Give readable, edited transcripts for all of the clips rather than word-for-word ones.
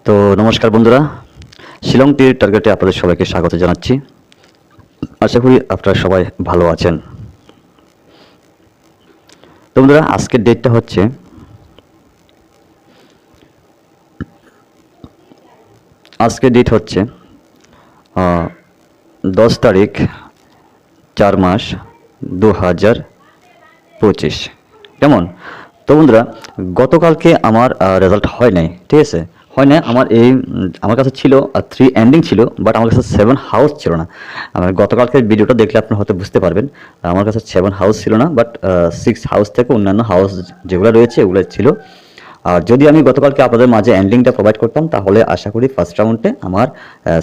তো নমস্কার বন্ধুরা, শিলং তীর টার্গেটে আপনাদের সবাইকে স্বাগত জানাচ্ছি। আশা করি আপনারা সবাই ভালো আছেন। তো বন্ধুরা, আজকের ডেটটা হচ্ছে ডেট হচ্ছে 10 তারিখ 4 মাস 2025। কেমন? তো বন্ধুরা, গতকালকে আমার রেজাল্ট হয় নাই, ঠিক আছে? হয় না আমার আমার কাছে ছিল 3 এন্ডিং ছিল, বাট আমার কাছে 7 হাউস ছিল না। আমার গতকালকে ভিডিওটা দেখলে আপনি হয়তো বুঝতে পারবেন আমার কাছে 7 হাউস ছিল না, বাট 6 হাউস থেকে অন্যান্য হাউস যেগুলো রয়েছে ওগুলো ছিল। আর যদি আমি গতকালকে আপনাদের মাঝে এন্ডিংটা প্রোভাইড করতাম তাহলে আশা করি ফার্স্ট রাউন্ডে আমার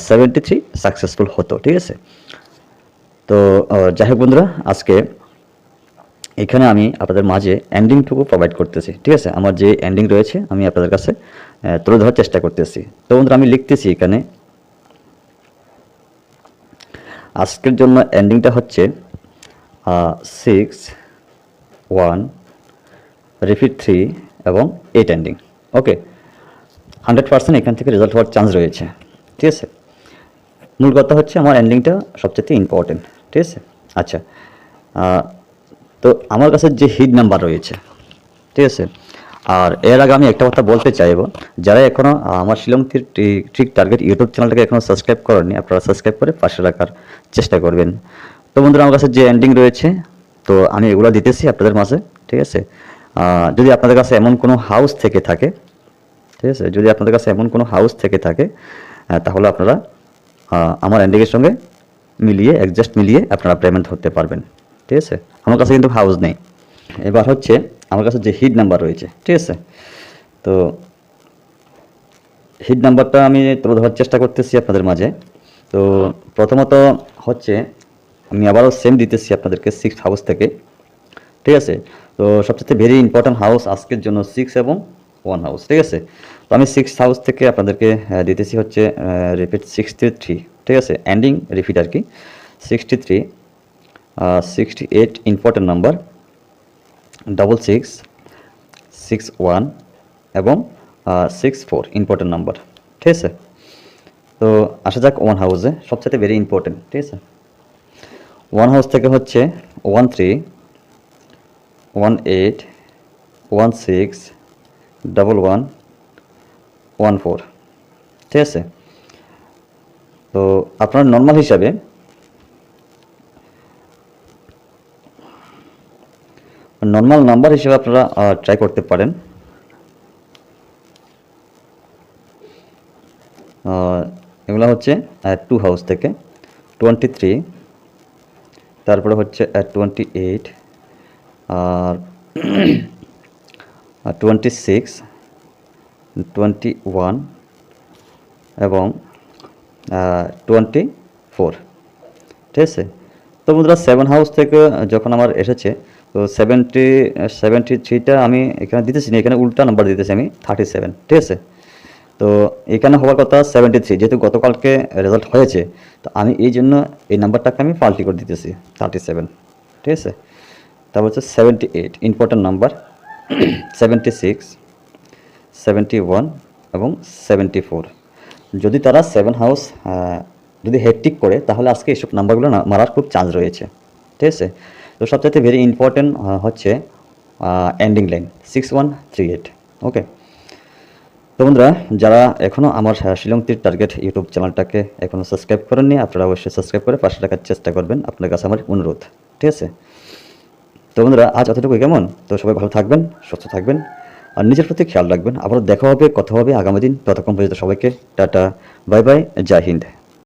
73 সাকসেসফুল হতো, ঠিক আছে? তো যাই হোক বন্ধুরা, আজকে এখানে আমি আপনাদের মাঝে এন্ডিংটুকু প্রোভাইড করতেছি, ঠিক আছে? আমার যে এন্ডিং রয়েছে আমি আপনাদের কাছে তুলে ধরার চেষ্টা করতেছি। তো বন্ধুরা, আমি লিখতেছি এখানে আজকের জন্য এন্ডিংটা হচ্ছে 6 1 রিপিট 3 এবং 8 এন্ডিং। ওকে, 100% এখান থেকে রেজাল্ট হওয়ার চান্স রয়েছে, ঠিক আছে? মূল কথা হচ্ছে আমার এন্ডিংটা সবচেয়ে ইম্পর্টেন্ট, ঠিক আছে? আচ্ছা, তো আমার কাছে যে হিট নাম্বার রয়েছে, ঠিক আছে? আর এর আগে আমি একটা কথা বলতে চাইবো, যারা এখনও আমার শিলং ট্রিক টার্গেট ইউটিউব চ্যানেলটাকে এখনও সাবস্ক্রাইব করেননি, আপনারা সাবস্ক্রাইব করে পাশে রাখার চেষ্টা করবেন। তো বন্ধুরা, আমার কাছে যে এন্ডিং রয়েছে তো আমি এগুলো দিতেছি আপনাদের মাঝে, ঠিক আছে? যদি আপনাদের কাছে এমন কোনো হাউস থেকে থাকে, ঠিক আছে, যদি আপনাদের কাছে এমন কোনো হাউস থেকে থাকে তাহলে আপনারা আমার এন্ডিংয়ের সঙ্গে মিলিয়ে অ্যাডজাস্ট মিলিয়ে আপনারা পেমেন্ট করতে পারবেন, ঠিক আছে? আমার কাছে কিন্তু হাউস নেই। এবার হচ্ছে আমার কাছে যে হিট নাম্বার রয়েছে, ঠিক আছে? তো হিট নাম্বারটা আমি তুলে ধরার চেষ্টা করতেছি আপনাদের মাঝে। তো প্রথমত হচ্ছে আমি আবারও সেম দিতেছি আপনাদেরকে 6 হাউস থেকে, ঠিক আছে? তো সবচেয়ে ভেরি ইম্পর্ট্যান্ট হাউস আজকের জন্য 6 এবং 1 হাউস, ঠিক আছে? তো আমি 6 হাউস থেকে আপনাদেরকে দিতেছি হচ্ছে রিপিট 63, ঠিক আছে? এন্ডিং রিপিট আর কি 63, 68 ইম্পর্ট্যান্ট নাম্বার, 66, 61 এবং 64 ইম্পর্ট্যান্ট নাম্বার, ঠিক আছে? তো আসা যাক 1 হাউসে, সবচেয়ে ভেরি ইম্পর্ট্যান্ট, ঠিক আছে? 1 হাউস থেকে হচ্ছে 13, 18, 16, 11, 14, ঠিক আছে? তো আপনার নর্মাল হিসাবে নর্মাল নাম্বার হিসেবে আপনারা ট্রাই করতে পারেন। এগুলো হচ্ছে 2 হাউস থেকে 23, তারপরে হচ্ছে 28 আর 26, 21 এবং 24, ঠিক আছে? তো বন্ধুরা, 7 হাউস থেকে যখন আমার এসেছে তো 73টা আমি এখানে দিতেছি না, এখানে উল্টা নাম্বার দিতেছি আমি 37, ঠিক আছে? তো এখানে হওয়ার কথা 73, যেহেতু গতকালকে রেজাল্ট হয়েছে তো আমি এই জন্য এই নাম্বারটাকে আমি পাল্টি করে দিতেছি 37, ঠিক আছে? তারপর হচ্ছে 78 ইম্পর্ট্যান্ট নাম্বার, 76, 71 এবং 74। যদি তারা 7 হাউস যদি হেডটিক করে তাহলে আজকে এইসব নাম্বারগুলো মারার খুব চান্স রয়েছে, ঠিক আছে? তো সবচাইতে ভেরি ইম্পর্টেন্ট হচ্ছে এন্ডিং লাইন 6138, ওকে? তো বন্ধুরা, যারা এখনও আমার শিলং তীর টার্গেট ইউটিউব চ্যানেলটাকে এখনও সাবস্ক্রাইব করেননি আপনারা অবশ্যই সাবস্ক্রাইব করে পাশে রাখার চেষ্টা করবেন, আপনার কাছে আমার অনুরোধ, ঠিক আছে? তো বন্ধুরা, আজ অতটুকু, কেমন? তো সবাই ভালো থাকবেন, সুস্থ থাকবেন আর নিজের প্রতি খেয়াল রাখবেন। আবারও দেখা হবে, কথা হবে আগামী দিন। ততক্ষণ পর্যন্ত সবাইকে টাটা, বাই বাই, জয় হিন্দ।